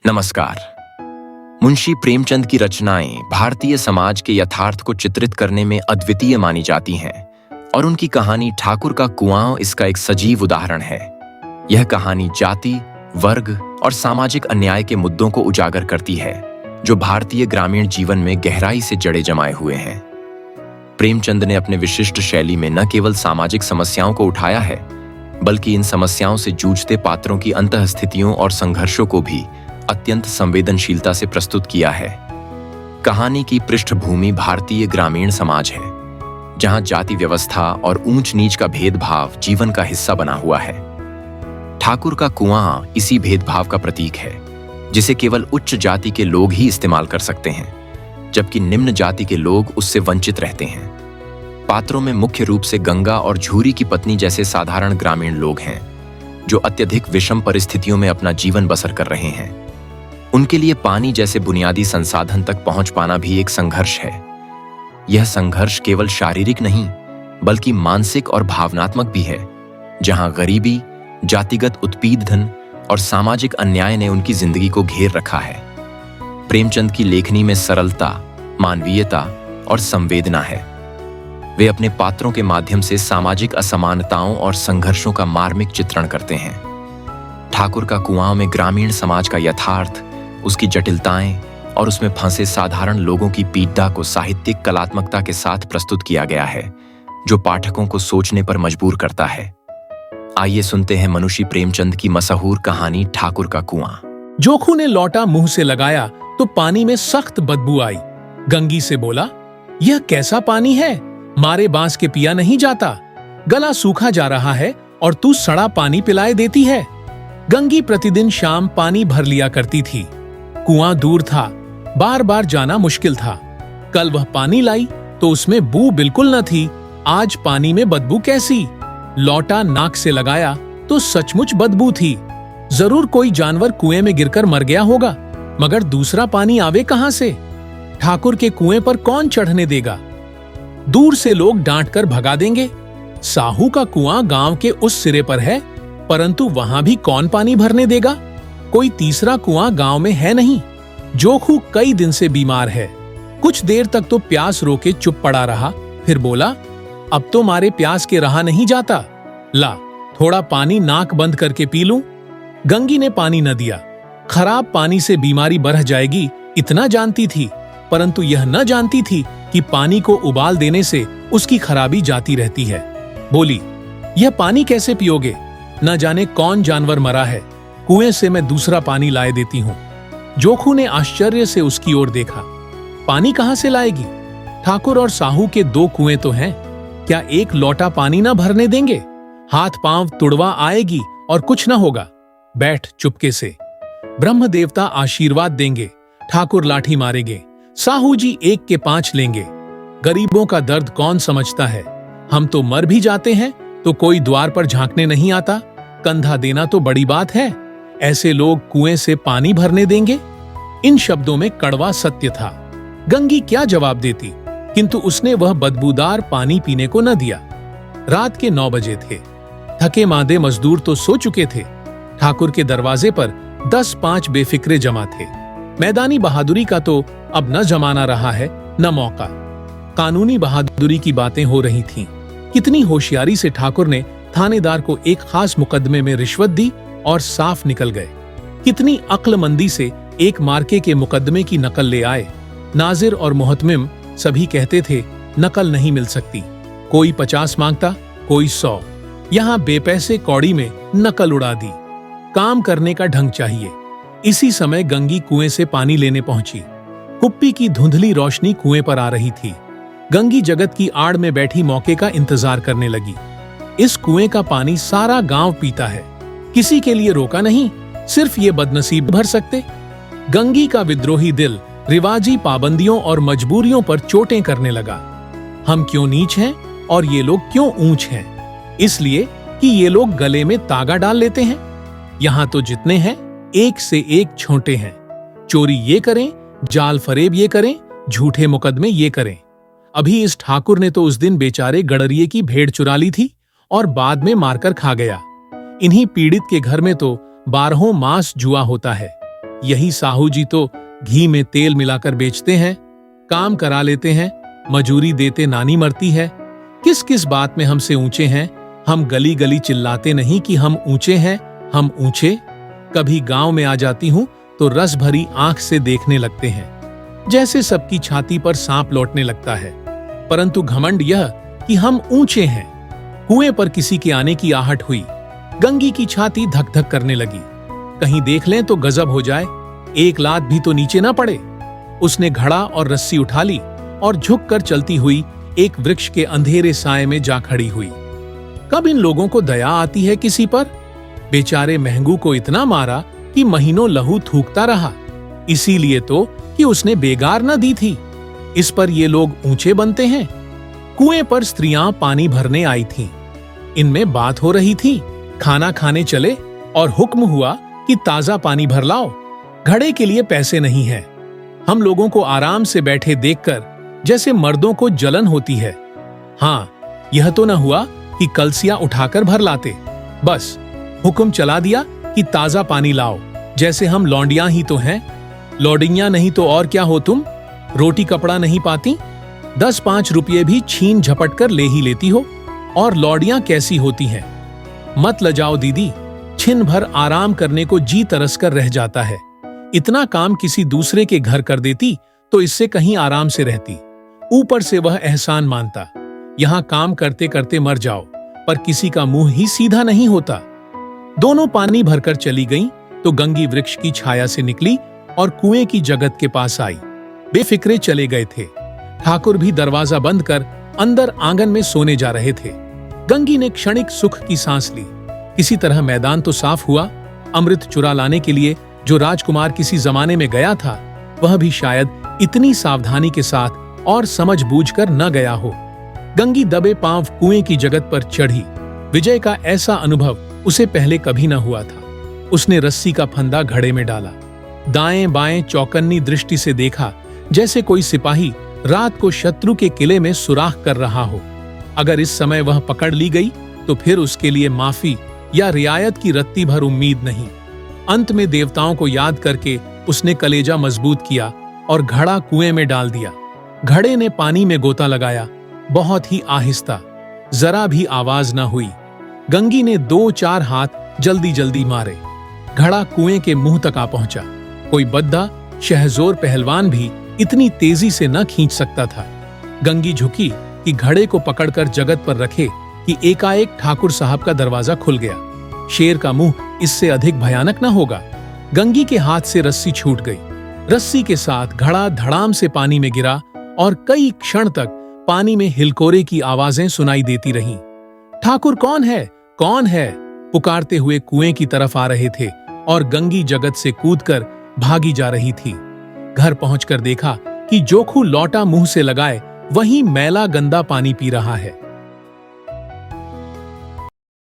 नमस्कार। मुंशी प्रेमचंद की रचनाएं भारतीय समाज के यथार्थ को चित्रित करने में अद्वितीय मानी जाती हैं और उनकी कहानी ठाकुर का कुआं इसका एक सजीव उदाहरण है। यह कहानी जाति, वर्ग और सामाजिक अन्याय के मुद्दों को उजागर करती है जो भारतीय ग्रामीण जीवन में गहराई से जड़े जमाए हुए हैं। प्रेमचंद ने अपने विशिष्ट शैली में न केवल सामाजिक समस्याओं को उठाया है बल्कि इन समस्याओं से जूझते पात्रों की अंतःस्थितियों और संघर्षों को भी अत्यंत संवेदनशीलता से प्रस्तुत किया है। कहानी की पृष्ठभूमि भारतीय ग्रामीण समाज है, जहां जाति व्यवस्था और ऊंच नीच का भेदभाव जीवन का हिस्सा बना हुआ है। ठाकुर का कुआं इसी भेदभाव का प्रतीक है, जिसे केवल उच्च जाति के लोग ही इस्तेमाल कर सकते हैं, जबकि निम्न जाति के लोग उससे वंचित रहते हैं। पात्रों में मुख्य रूप से गंगा और झूरी की पत्नी जैसे साधारण ग्रामीण लोग हैं, जो अत्यधिक विषम परिस्थितियों में अपना जीवन बसर कर रहे हैं। उनके लिए पानी जैसे बुनियादी संसाधन तक पहुंच पाना भी एक संघर्ष है। यह संघर्ष केवल शारीरिक नहीं बल्कि मानसिक और भावनात्मक भी है, जहां गरीबी, जातिगत उत्पीड़न और सामाजिक अन्याय ने उनकी जिंदगी को घेर रखा है। प्रेमचंद की लेखनी में सरलता, मानवीयता और संवेदना है। वे अपने पात्रों के माध्यम से सामाजिक असमानताओं और संघर्षों का मार्मिक चित्रण करते हैं। ठाकुर का कुआं में ग्रामीण समाज का यथार्थ, उसकी जटिलताएं और उसमें फंसे साधारण लोगों की पीड़ा को साहित्यिक कलात्मकता के साथ प्रस्तुत किया गया है, जो पाठकों को सोचने पर मजबूर करता है। आइए सुनते हैं मुंशी प्रेमचंद की मशहूर कहानी ठाकुर का कुआं। जोखू ने लौटा मुंह से लगाया तो पानी में सख्त बदबू आई। गंगी से बोला, यह कैसा पानी है, मारे बांस के पिया नहीं जाता। गला सूखा जा रहा है और तू सड़ा पानी पिलाए देती है। गंगी प्रतिदिन शाम पानी भर लिया करती थी। कुआं दूर था, बार बार जाना मुश्किल था। कल वह पानी लाई तो उसमें बू बिल्कुल न थी। आज पानी में बदबू कैसी? लौटा नाक से लगाया तो सचमुच बदबू थी। जरूर कोई जानवर कुएं में गिरकर मर गया होगा, मगर दूसरा पानी आवे कहां से? ठाकुर के कुएं पर कौन चढ़ने देगा? दूर से लोग डांट कर भगा देंगे। साहू का कुआं गांव के उस सिरे पर है, परंतु वहां भी कौन पानी भरने देगा? कोई तीसरा कुआं गांव में है नहीं। जोखू कई दिन से बीमार है। कुछ देर तक तो प्यास रोके चुप पड़ा रहा, फिर बोला, अब तो मारे प्यास के रहा नहीं जाता। ला, थोड़ा पानी नाक बंद करके पी लूं। गंगी ने पानी न दिया। खराब पानी से बीमारी बढ़ जाएगी इतना जानती थी, परंतु यह न जानती थी कि पानी को उबाल देने से उसकी खराबी जाती रहती है। बोली, यह पानी कैसे पियोगे? न जाने कौन जानवर मरा है। कुएं से मैं दूसरा पानी लाए देती हूं। जोखू ने आश्चर्य से उसकी ओर देखा। पानी कहां से लाएगी? ठाकुर और साहू के दो कुएं तो हैं, क्या एक लोटा पानी ना भरने देंगे? हाथ पांव तुड़वा आएगी और कुछ ना होगा। बैठ चुपके से, ब्रह्म देवता आशीर्वाद देंगे। ठाकुर लाठी मारेंगे, साहू जी 1 के 5 लेंगे। गरीबों का दर्द कौन समझता है? हम तो मर भी जाते हैं तो कोई द्वार पर झांकने नहीं आता। कंधा देना तो बड़ी बात है, ऐसे लोग कुएं से पानी भरने देंगे? इन शब्दों में कड़वा सत्य था। गंगी क्या जवाब देती, किंतु उसने वह बदबूदार पानी पीने को न दिया। रात के 9 बजे थे। थके मादे मजदूर तो सो चुके थे। ठाकुर के दरवाजे पर 10-5 बेफिक्रे जमा थे। मैदानी बहादुरी का तो अब न जमाना रहा है न मौका। कानूनी बहादुरी की बातें हो रही थीं। कितनी होशियारी से ठाकुर ने थानेदार को एक खास मुकदमे में रिश्वत दी और साफ निकल गए। कितनी अक्लमंदी से एक मार्के के मुकदमे की नकल ले आए। नाजिर और मुहतमिम सभी कहते थे नकल नहीं मिल सकती। कोई 50 मांगता, कोई 100। यहां बेपैसे कौड़ी में नकल उड़ा दी। काम करने का ढंग चाहिए। इसी समय गंगी कुएं से पानी लेने पहुंची। कुप्पी की धुंधली रोशनी कुएं पर आ रही थी। गंगी जगत की आड़ में बैठी मौके का इंतजार करने लगी। इस कुएं का पानी सारा गांव पीता है, किसी के लिए रोका नहीं, सिर्फ ये बदनसीब भर सकते। गंगी का विद्रोही दिल रिवाजी पाबंदियों और मजबूरियों पर चोटें करने लगा। हम क्यों नीच हैं और ये लोग क्यों ऊंच हैं? इसलिए कि ये लोग गले में तागा डाल लेते हैं। यहां तो जितने हैं एक से एक छोटे हैं। चोरी ये करें, जाल फरेब ये करें, झूठे मुकदमे ये करें। अभी इस ठाकुर ने तो उस दिन बेचारे गडरिये की भेड़ चुरा ली थी और बाद में मारकर खा गया। इन्हीं पीड़ित के घर में तो 12 मास जुआ होता है। यही साहू जी तो घी में तेल मिलाकर बेचते हैं, काम करा लेते हैं, मजूरी देते नानी मरती है। किस किस बात में हमसे ऊंचे हैं। हम गली गली चिल्लाते नहीं कि हम ऊंचे हैं, हम ऊंचे। कभी गांव में आ जाती हूं तो रस भरी आंख से देखने लगते हैं, जैसे सबकी छाती पर सांप लौटने लगता है। परंतु घमंड यह कि हम ऊंचे हैं। कुएं पर किसी के आने की आहट हुई। गंगी की छाती धक धक करने लगी। कहीं देख लें तो गजब हो जाए, एक लात भी तो नीचे ना पड़े। उसने घड़ा और रस्सी उठा ली और झुककर चलती हुई एक वृक्ष के अंधेरे साए में जा खड़ी हुई। कब इन लोगों को दया आती है किसी पर। बेचारे महंगू को इतना मारा कि महीनों लहू थूकता रहा, इसीलिए तो कि उसने बेगार न दी थी। इस पर ये लोग ऊंचे बनते हैं। कुएं पर स्त्रियां पानी भरने आई थीं। इनमें बात हो रही थी। खाना खाने चले और हुक्म हुआ कि ताजा पानी भर लाओ, घड़े के लिए पैसे नहीं है। हम लोगों को आराम से बैठे देखकर जैसे मर्दों को जलन होती है। हाँ, यह तो न हुआ कि कलसियां उठाकर भर लाते, बस हुक्म चला दिया कि ताजा पानी लाओ, जैसे हम लौंडियां ही तो हैं। लौडियां नहीं तो और क्या हो तुम। रोटी कपड़ा नहीं पाती, 10-5 रुपये भी छीन झपट कर ले ही लेती हो। और लौडियां कैसी होती हैं। मत लजाओ दीदी, छिन भर आराम करने को जी तरस कर रह जाता है। इतना काम किसी दूसरे के घर कर देती तो इससे कहीं आराम से रहती। ऊपर से वह एहसान मानता। यहां काम करते करते मर जाओ, पर किसी का मुंह ही सीधा नहीं होता। दोनों पानी भरकर चली गईं तो गंगी वृक्ष की छाया से निकली और कुएं की जगत के पास आई। बेफिक्रे चले गए थे। ठाकुर भी दरवाजा बंद कर अंदर आंगन में सोने जा रहे थे। गंगी ने क्षणिक सुख की सांस ली। किसी तरह मैदान तो साफ हुआ। अमृत चुरा लाने के लिए जो राजकुमार किसी जमाने में गया था, वह भी शायद इतनी सावधानी के साथ और समझ बूझ कर न गया हो। गंगी दबे पांव कुएं की जगत पर चढ़ी। विजय का ऐसा अनुभव उसे पहले कभी न हुआ था। उसने रस्सी का फंदा घड़े में डाला, दाएं बाएं चौकन्नी दृष्टि से देखा, जैसे कोई सिपाही रात को शत्रु के किले में सुराख कर रहा हो। अगर इस समय वह पकड़ ली गई तो फिर उसके लिए माफी या रियायत की रत्ती भर उम्मीद नहीं। अंत में देवताओं को याद करके उसने कलेजा मजबूत किया और घड़ा कुएं में डाल दिया। घड़े ने पानी में गोता लगाया, बहुत ही आहिस्ता, जरा भी आवाज न हुई। गंगी ने 2-4 हाथ जल्दी जल्दी मारे। घड़ा कुएं के मुंह तक आ पहुंचा। कोई बद्दा शहजोर पहलवान भी इतनी तेजी से न खींच सकता था। गंगी झुकी कि घड़े को पकड़कर जगत पर रखे कि एकाएक ठाकुर साहब का दरवाजा खुल गया। शेर का मुंह इससे अधिक भयानक न होगा। गंगी के हाथ से रस्सी छूट गई। रस्सी के साथ घड़ा धड़ाम से पानी में गिरा और कई क्षण तक पानी में हिलकोरे की आवाजें सुनाई देती रहीं। ठाकुर कौन है, कौन है, पुकारते हुए कुएं की तरफ आ रहे थे और गंगी जगत से कूदकर भागी जा रही थी। घर पहुंचकर देखा कि जोखू लौटा मुंह से लगाए वहीं मैला गंदा पानी पी रहा है।